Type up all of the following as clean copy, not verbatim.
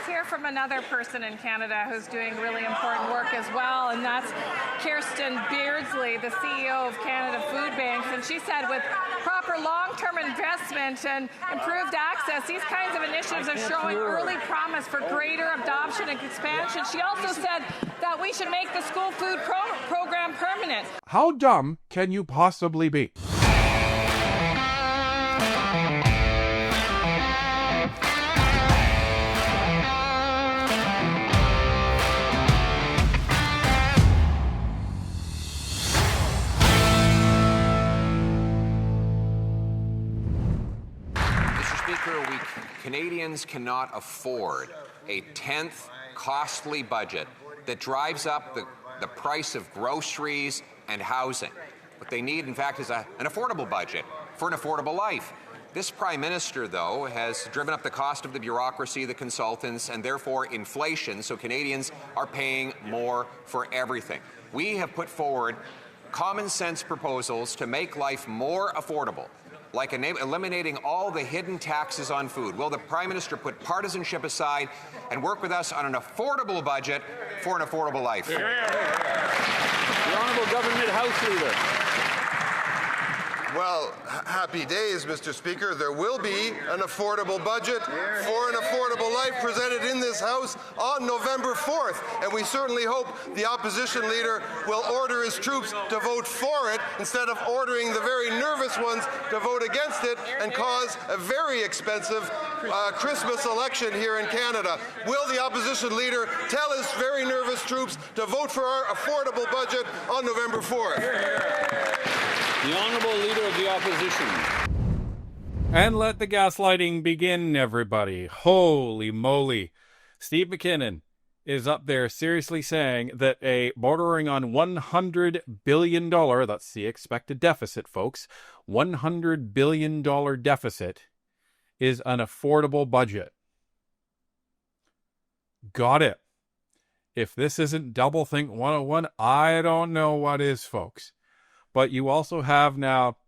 hear from another person in Canada who's doing really important work as well, and that's Kirsten Beardsley, the CEO of Canada Food Banks. And she said with proper long-term investment and improved access, these kinds of initiatives are showing early promise for greater adoption and expansion. She also said that we should make the school food program permanent. How dumb can you possibly be? Canadians cannot afford a 10th costly budget that drives up the price of groceries and housing. What they need, in fact, is an affordable budget for an affordable life. This Prime Minister, though, has driven up the cost of the bureaucracy, the consultants, and therefore inflation, so Canadians are paying more for everything. We have put forward common sense proposals to make life more affordable, like eliminating all the hidden taxes on food. Will the Prime Minister put partisanship aside and work with us on an affordable budget for an affordable life? The Honourable Government House Leader. Well, happy days, Mr. Speaker. There will be an affordable budget for an affordable life presented in this House on November 4th. And we certainly hope the opposition leader will order his troops to vote for it instead of ordering the very nervous ones to vote against it and cause a very expensive Christmas election here in Canada. Will the opposition leader tell his very nervous troops to vote for our affordable budget on November 4th? The Honourable Leader of the Opposition. And let the gaslighting begin, everybody. Holy moly. Steve McKinnon is up there seriously saying that a bordering on $100 billion, that's the expected deficit, folks, $100 billion deficit is an affordable budget. Got it. If this isn't Doublethink 101, I don't know what is, folks. But you also have now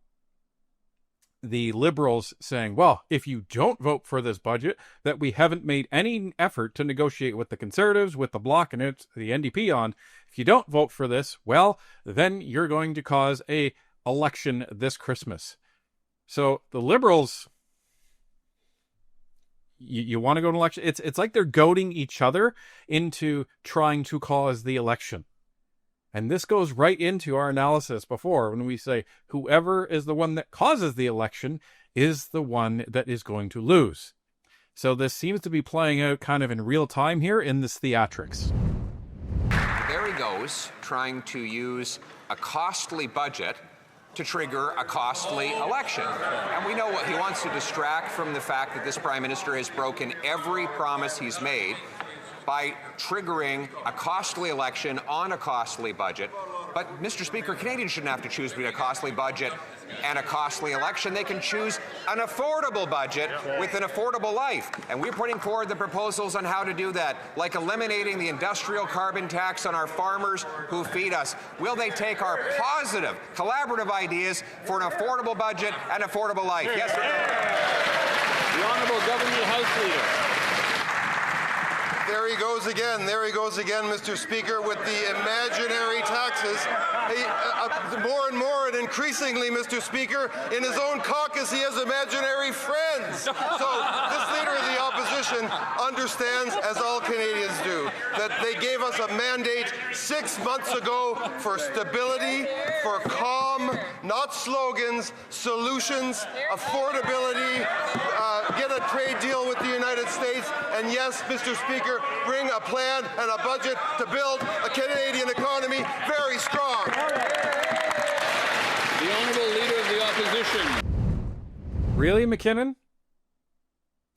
the Liberals saying, well, if you don't vote for this budget, that we haven't made any effort to negotiate with the Conservatives, with the Bloc and the NDP on, if you don't vote for this, well, then you're going to cause a election this Christmas. So the Liberals, you want to go to election? It's like they're goading each other into trying to cause the election. And this goes right into our analysis before when we say whoever is the one that causes the election is the one that is going to lose. So this seems to be playing out kind of in real time here in this theatrics. There he goes, trying to use a costly budget to trigger a costly election. And we know what he wants to distract from the fact that this Prime Minister has broken every promise he's made by triggering a costly election on a costly budget. But, Mr. Speaker, Canadians shouldn't have to choose between a costly budget and a costly election. They can choose an affordable budget with an affordable life. And we're putting forward the proposals on how to do that, like eliminating the industrial carbon tax on our farmers who feed us. Will they take our positive, collaborative ideas for an affordable budget and affordable life? Yes or no? The Honourable Government House Leader. There he goes again, Mr. Speaker, with the imaginary taxes. More and more and increasingly, Mr. Speaker, in his own caucus he has imaginary friends. So this leader of the opposition understands, as all Canadians do, that they gave us a mandate 6 months ago for stability, for calm, not slogans, solutions, affordability, get a trade deal with the United States, and yes, Mr. Speaker, bring a plan and a budget to build a Canadian economy very strong. The Honourable Leader of the Opposition. Really, McKinnon?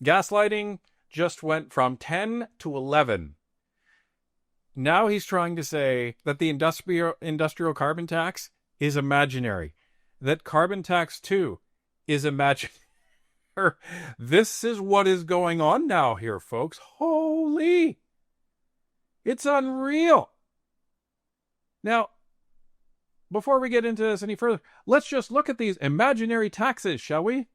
Gaslighting just went from 10 to 11. Now he's trying to say that the industrial carbon tax is imaginary. That carbon tax, too, is imaginary. This is what is going on now here, folks. Holy! It's unreal. Now, before we get into this any further, let's just look at these imaginary taxes, shall we?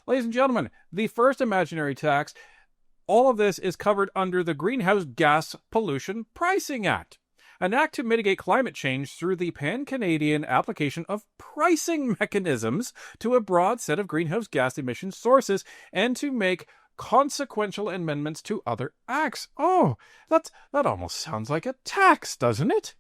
Ladies and gentlemen, the first imaginary tax, all of this is covered under the Greenhouse Gas Pollution Pricing Act, an act to mitigate climate change through the pan-Canadian application of pricing mechanisms to a broad set of greenhouse gas emission sources and to make consequential amendments to other acts. Oh, that almost sounds like a tax, doesn't it?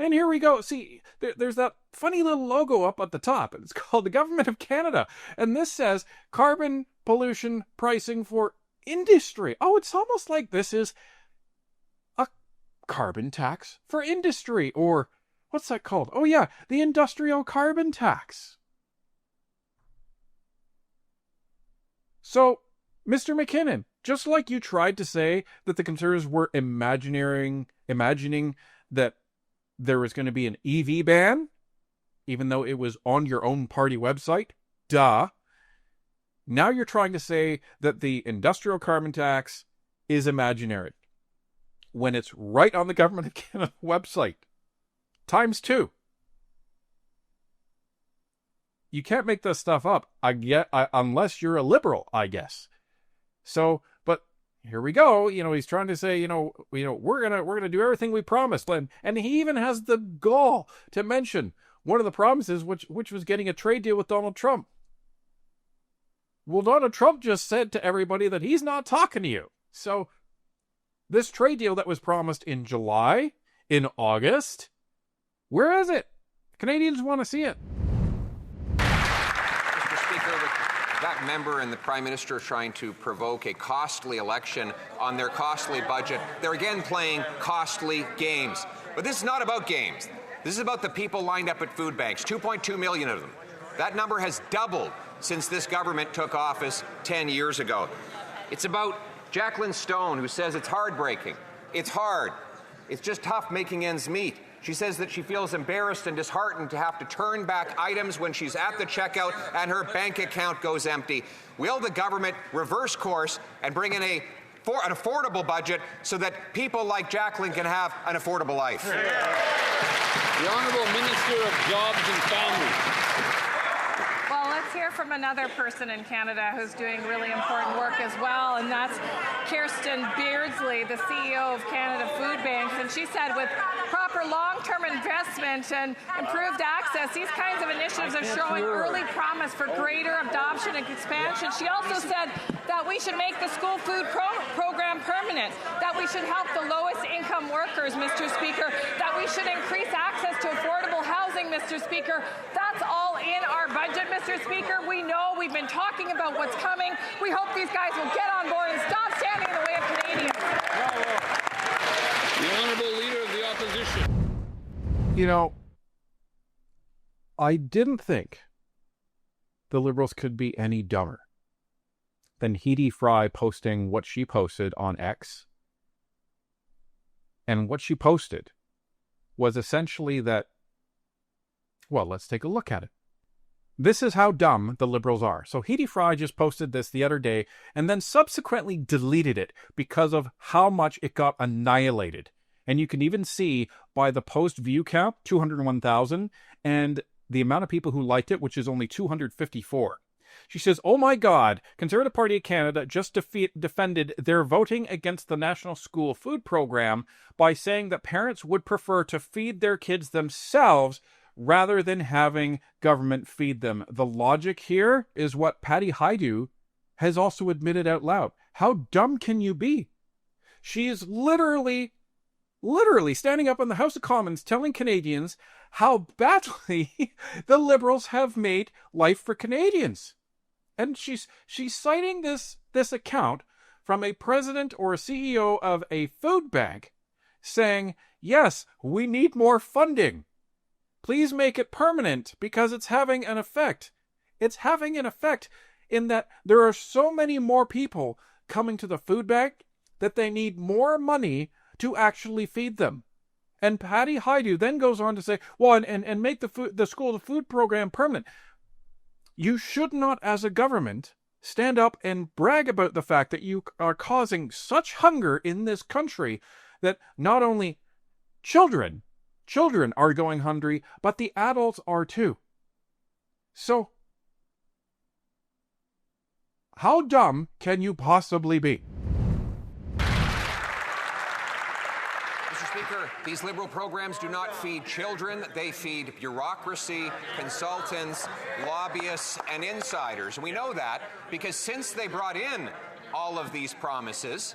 And here we go. See, there's that funny little logo up at the top. It's called the Government of Canada. And this says carbon pollution pricing for industry. Oh, it's almost like this is a carbon tax for industry. Or what's that called? Oh, yeah, the industrial carbon tax. So, Mr. McKinnon, just like you tried to say that the Conservatives were imagining that there was going to be an EV ban, even though it was on your own party website. Duh. Now you're trying to say that the industrial carbon tax is imaginary, when it's right on the Government of Canada website. Times 2. You can't make this stuff up, unless you're a liberal, I guess. So, but here we go. He's trying to say, we're gonna do everything we promised, and he even has the gall to mention one of the promises, which was getting a trade deal with Donald Trump. Well, Donald Trump just said to everybody that he's not talking to you. So, this trade deal that was promised in July, in August, where is it? Canadians want to see it. That member and the Prime Minister are trying to provoke a costly election on their costly budget. They're again playing costly games. But this is not about games. This is about the people lined up at food banks, 2.2 million of them. That number has doubled since this government took office 10 years ago. It's about Jacqueline Stone, who says it's heartbreaking. It's hard. It's just tough making ends meet. She says that she feels embarrassed and disheartened to have to turn back items when she's at the checkout and her bank account goes empty. Will the government reverse course and bring in an affordable budget so that people like Jacqueline can have an affordable life? The Honourable Minister of Jobs and Families. Well, let's hear from another person in Canada who's doing really important work as well, and that's Kirsten Beardsley, the CEO of Canada Food Banks. And she said with proper long-term investment and improved access, these kinds of initiatives are showing early promise for greater adoption and expansion. She also said that we should make the school food program permanent, that we should help the lowest income workers, Mr. Speaker, that we should increase access to affordable housing, Mr. Speaker. That's all in our budget, Mr. Speaker. We know, we've been talking about what's coming. We hope these guys will get on board and stop standing in the way of Canadians. The Honourable Leader of the Opposition. I didn't think the Liberals could be any dumber than Heidi Fry posting what she posted on X. And what she posted was essentially that, well, let's take a look at it. This is how dumb the Liberals are. So Heidi Fry just posted this the other day and then subsequently deleted it because of how much it got annihilated. And you can even see by the post view count, 201,000, and the amount of people who liked it, which is only 254. She says, "Oh my God, Conservative Party of Canada just defended their voting against the National School Food Program by saying that parents would prefer to feed their kids themselves rather than having government feed them." The logic here is what Patty Hajdu has also admitted out loud. How dumb can you be? She is literally standing up in the House of Commons telling Canadians how badly the Liberals have made life for Canadians. And she's citing this account from a president or a CEO of a food bank saying, yes, we need more funding. Please make it permanent because it's having an effect. It's having an effect in that there are so many more people coming to the food bank that they need more money to actually feed them. And Patty Hajdu then goes on to say, well, and make the school food program permanent. You should not, as a government, stand up and brag about the fact that you are causing such hunger in this country that not only children are going hungry, but the adults are too. So, how dumb can you possibly be? Mr. Speaker, these Liberal programs do not feed children. They feed bureaucracy, consultants, lobbyists, and insiders. And we know that because since they brought in all of these promises,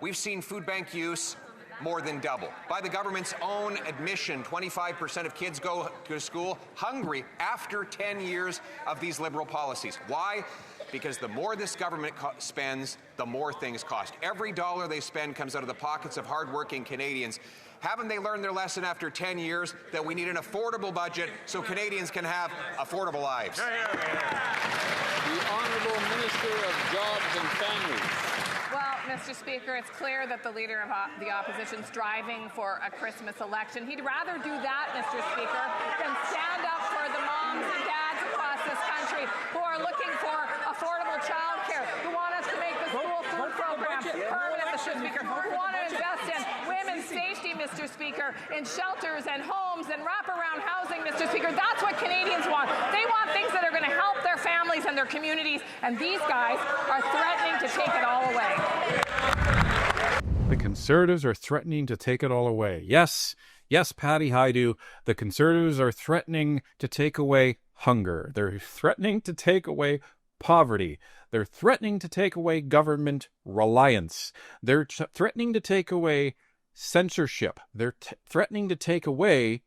we've seen food bank use more than double. By the government's own admission, 25% of kids go to school hungry after 10 years of these Liberal policies. Why? Because the more this government spends, the more things cost. Every dollar they spend comes out of the pockets of hardworking Canadians. Haven't they learned their lesson after 10 years that we need an affordable budget so Canadians can have affordable lives? The Honourable Minister of Jobs and Families. Well, Mr. Speaker, it's clear that the Leader of the Opposition's driving for a Christmas election. He'd rather do that, Mr. Speaker, than stand up for the moms and dads across this country who are looking for affordable childcare, who want us to make the school food program permanent, Mr. Speaker, who want to invest in women's safety, Mr. Speaker, in shelters and homes and wraparound housing, Mr. Speaker. That's what Canadians want. They want things that are going to help their families and their communities, and these guys are threatening to take it all away. The Conservatives are threatening to take it all away. Yes, Patty Haidu, the Conservatives are threatening to take away hunger. They're threatening to take away poverty. They're threatening to take away government reliance. They're threatening to take away censorship. They're threatening to take away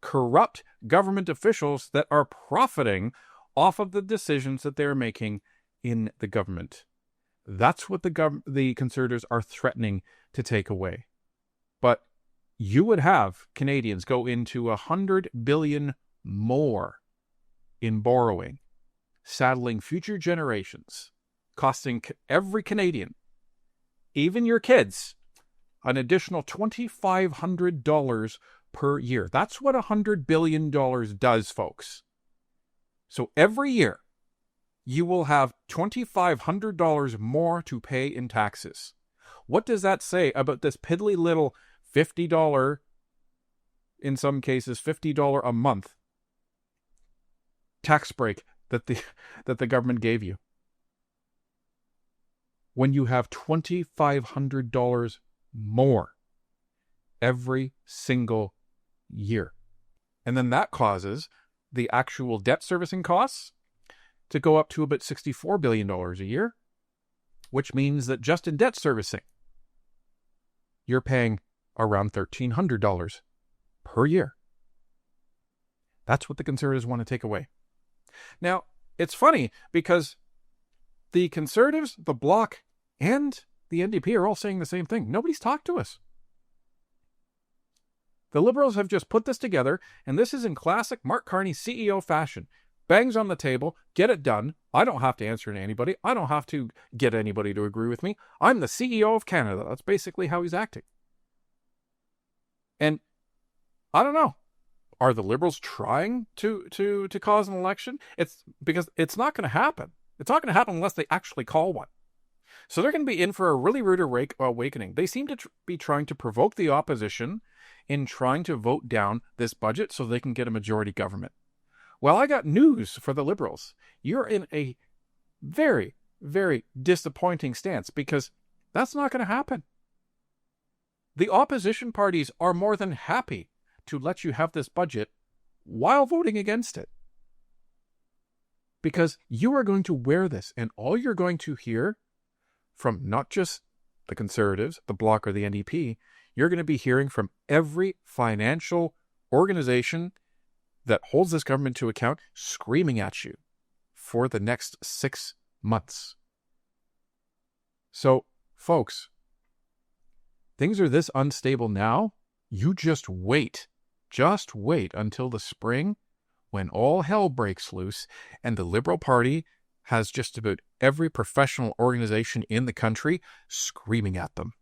corrupt government officials that are profiting off of the decisions that they're making in the government. That's what the Conservatives are threatening to take away. But you would have Canadians go into $100 billion more in borrowing, saddling future generations, costing every Canadian, even your kids, an additional $2,500 per year. That's what $100 billion does, folks. So every year, you will have $2,500 more to pay in taxes. What does that say about this piddly little $50, in some cases $50 a month tax break that the government gave you? When you have $2,500 more every single year. And then that causes the actual debt servicing costs to go up to about $64 billion a year, which means that just in debt servicing, you're paying around $1,300 per year. That's what the Conservatives want to take away. Now, it's funny because the Conservatives, the Bloc, and the NDP are all saying the same thing. Nobody's talked to us. The Liberals have just put this together, and this is in classic Mark Carney CEO fashion. Bangs on the table, get it done. I don't have to answer to anybody. I don't have to get anybody to agree with me. I'm the CEO of Canada. That's basically how he's acting. And I don't know. Are the Liberals trying to cause an election? It's because it's not going to happen. It's not going to happen unless they actually call one. So they're going to be in for a really rude awakening. They seem to be trying to provoke the opposition in trying to vote down this budget so they can get a majority government. Well, I got news for the Liberals. You're in a very, very disappointing stance because that's not going to happen. The opposition parties are more than happy to let you have this budget while voting against it. Because you are going to wear this, and all you're going to hear from not just the Conservatives, the Bloc, or the NDP, you're going to be hearing from every financial organization that holds this government to account screaming at you for the next 6 months. So, folks, things are this unstable now. You just wait. Just wait until the spring when all hell breaks loose and the Liberal Party has just about every professional organization in the country screaming at them.